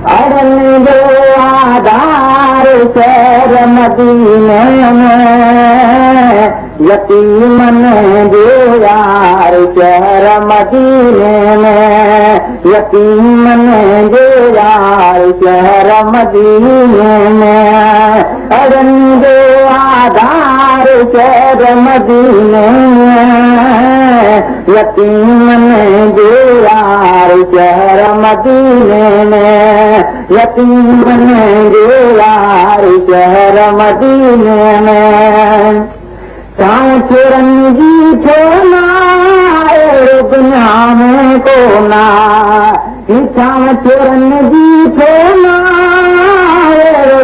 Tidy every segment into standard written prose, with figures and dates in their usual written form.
अरन जो आधार शहर मदीने में यतीमन जो यार शहर मदीने में यतीमन जो यार शहर मदीने में अरन जो आधार शहर मदीने में यतीमन जो यार शहर मदीने में यतीमन जो यार शहर मदीने में सांचरन जी छोना दुनिया में कोना सांचरन जी छोना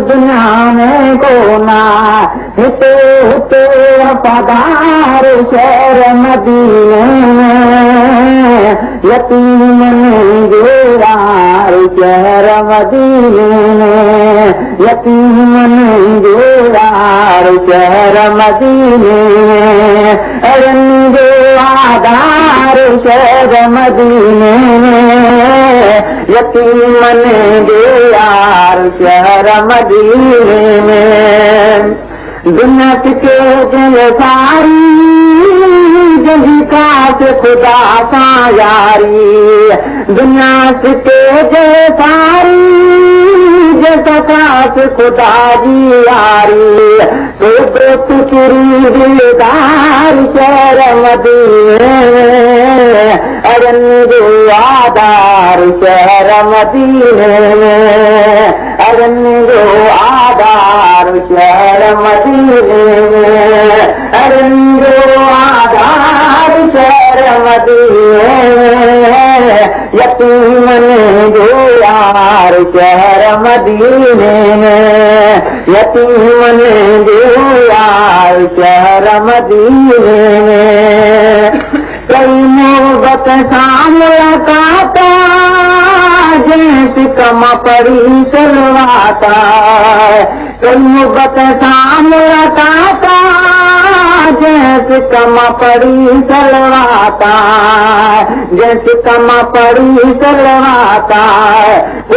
दुनिया में कोना हिते हुते वफादार शहर मदीने में यतीमन जो यार शहर मदीने में यतीमन जो यार शहर मदीने में अरन जो आधार शहर मदीने में यतीमन जो यार शहर मदीने में दुनिया के दिल सारी जही काश खुदा सा यारी दुनिया के दिल सारी जैसा काश खुदा जी यारी तो तुरी दिलदार शहर मदीने अरन जो आधार शहर मदीने में अरन जो आधार शहर मदीने में अरन जो आधार शहर मदीने में यतीमन जो यार शहर मदीने में यतीमन जो यार शहर मदीने में कई मोहब्बत सा मुलाकाता जैसे कमा पड़ी चलवाता कई मोहब्बत सा मुलाकाता जैसे कमा पड़ी चलवाता जैसे कमा पड़ी चलवाता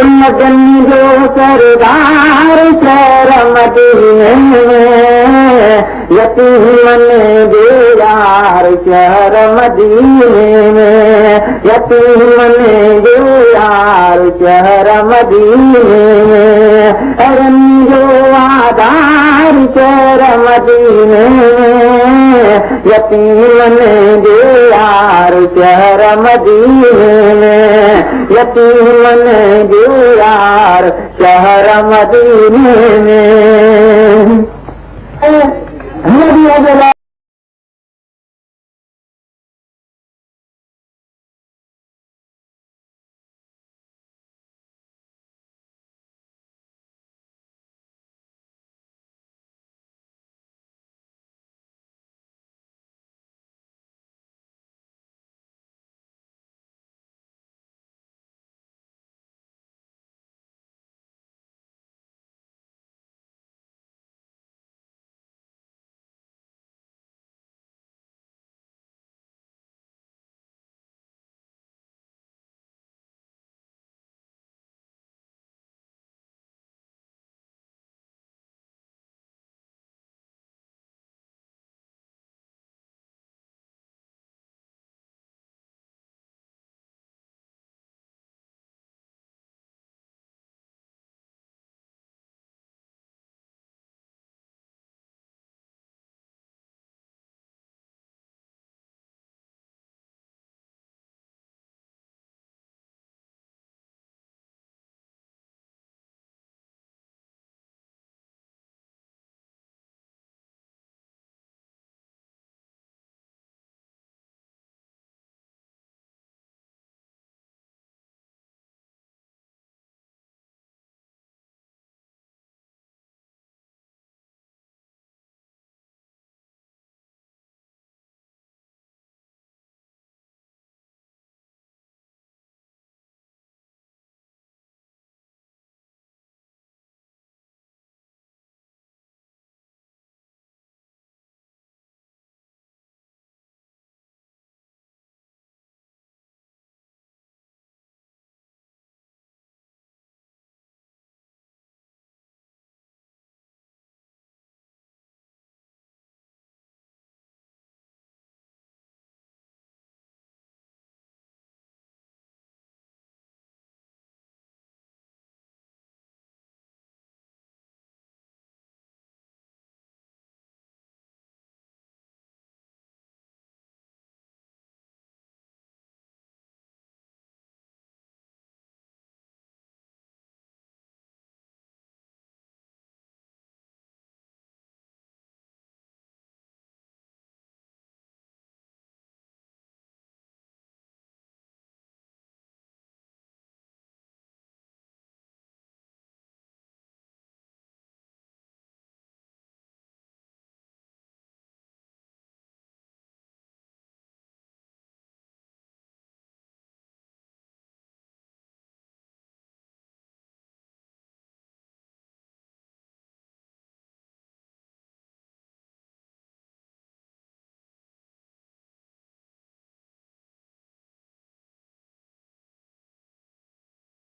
उन जन जो सरदार शहर मदीने में यतीमन जो यार शहर मदीने में यतीमन जो यार शहर मदीने में अरन जो आधार शहर मदीने में यतीमन जो यार शहर मदीने में यतीमन जो यार शहर मदीने में